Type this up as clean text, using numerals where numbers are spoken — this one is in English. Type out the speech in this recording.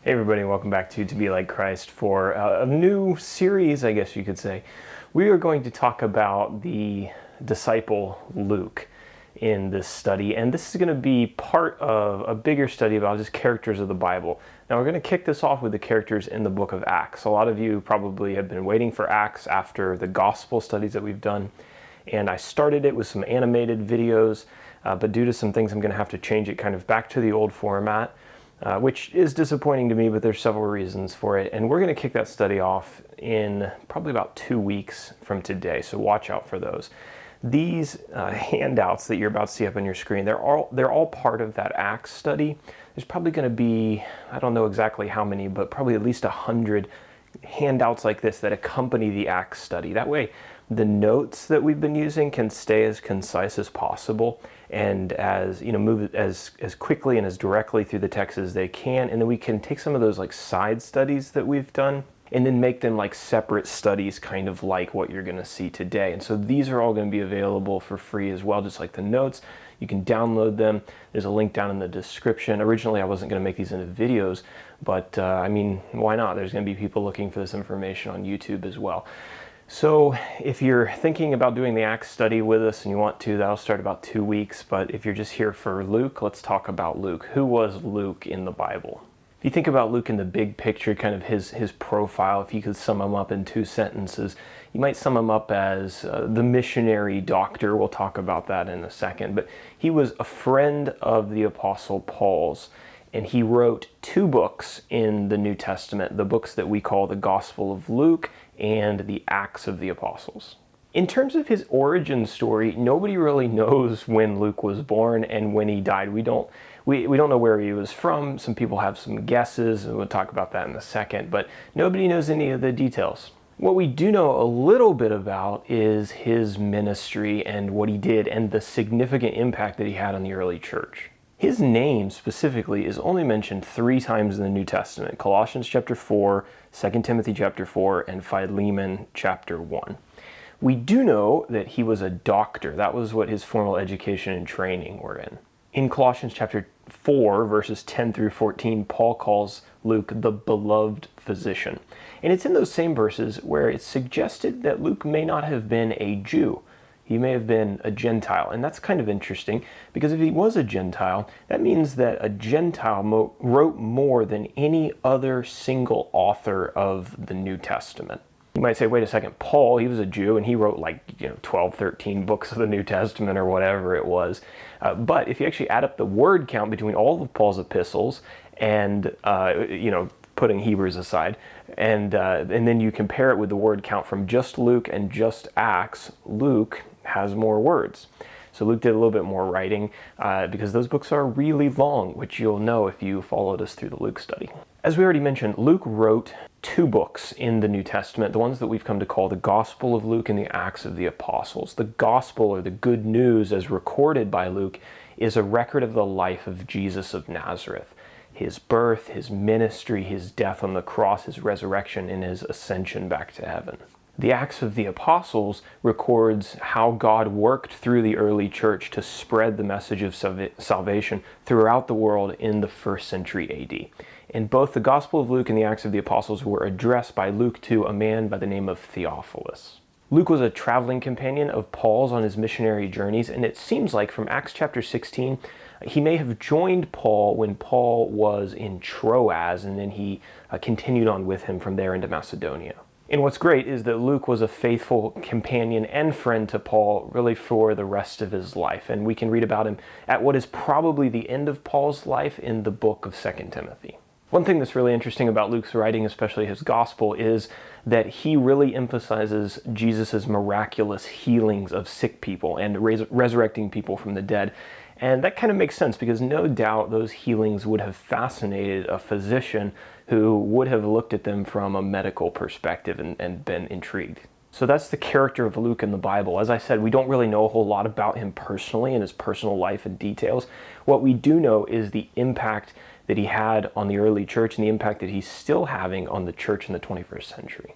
Hey everybody, welcome back to Be Like Christ for a new series, I guess you could say. We are going to talk about the disciple Luke in this study, and this is going to be part of a bigger study about just characters of the Bible. Now we're going to kick this off with the characters in the book of Acts. A lot of you probably have been waiting for Acts after the gospel studies that we've done, and I started it with some animated videos, but due to some things I'm going to have to change it kind of back to the old format. Which is disappointing to me, but there's several reasons for it. And we're going to kick that study off in probably about 2 weeks from today, so watch out for those. These handouts that you're about to see up on your screen, they're all part of that Acts study. There's probably going to be, I don't know exactly how many, but probably at least 100 handouts like this that accompany the Acts study. That way, the notes that we've been using can stay as concise as possible and move as quickly and as directly through the text as they can. And then we can take some of those like side studies that we've done and then make them like separate studies, kind of like what you're going to see today. And so these are all going to be available for free as well, just like the notes. You can download them. There's a link down in the description. Originally, I wasn't going to make these into videos, but why not? There's going to be people looking for this information on YouTube as well. So if you're thinking about doing the Acts study with us and you want to, that'll start about 2 weeks. But if you're just here for Luke, let's talk about Luke. Who was Luke in the Bible? If you think about Luke in the big picture, kind of his profile, if you could sum him up in 2 sentences, you might sum him up as the missionary doctor. We'll talk about that in a second. But he was a friend of the Apostle Paul's, and he wrote 2 books in the New Testament, the books that we call the Gospel of Luke and the Acts of the Apostles. In terms of his origin story, nobody really knows when Luke was born and when he died. We don't know where he was from. Some people have some guesses, and we'll talk about that in a second, but nobody knows any of the details. What we do know a little bit about is his ministry and what he did and the significant impact that he had on the early church. His name specifically is only mentioned 3 times in the New Testament: Colossians chapter 4, 2 Timothy chapter 4, and Philemon chapter 1. We do know that he was a doctor. That was what his formal education and training were in. In Colossians chapter 4, verses 10 through 14, Paul calls Luke the beloved physician. And it's in those same verses where it's suggested that Luke may not have been a Jew. He may have been a Gentile, and that's kind of interesting, because if he was a Gentile, that means that a Gentile wrote more than any other single author of the New Testament. You might say, wait a second, Paul, he was a Jew, and he wrote 12, 13 books of the New Testament or whatever it was. But if you actually add up the word count between all of Paul's epistles and, putting Hebrews aside, and then you compare it with the word count from just Luke and just Acts, Luke has more words. So Luke did a little bit more writing because those books are really long, which you'll know if you followed us through the Luke study. As we already mentioned, Luke wrote 2 books in the New Testament, the ones that we've come to call the Gospel of Luke and the Acts of the Apostles. The Gospel, or the good news as recorded by Luke, is a record of the life of Jesus of Nazareth. His birth, his ministry, his death on the cross, his resurrection, and his ascension back to heaven. The Acts of the Apostles records how God worked through the early church to spread the message of salvation throughout the world in the 1st century AD. And both the Gospel of Luke and the Acts of the Apostles were addressed by Luke to a man by the name of Theophilus. Luke was a traveling companion of Paul's on his missionary journeys, and it seems like from Acts chapter 16, he may have joined Paul when Paul was in Troas, and then he continued on with him from there into Macedonia. And what's great is that Luke was a faithful companion and friend to Paul really for the rest of his life. And we can read about him at what is probably the end of Paul's life in the book of 2 Timothy. One thing that's really interesting about Luke's writing, especially his gospel, is that he really emphasizes Jesus' miraculous healings of sick people and resurrecting people from the dead. And that kind of makes sense because no doubt those healings would have fascinated a physician who would have looked at them from a medical perspective and been intrigued. So that's the character of Luke in the Bible. As I said, we don't really know a whole lot about him personally and his personal life and details. What we do know is the impact that he had on the early church and the impact that he's still having on the church in the 21st century.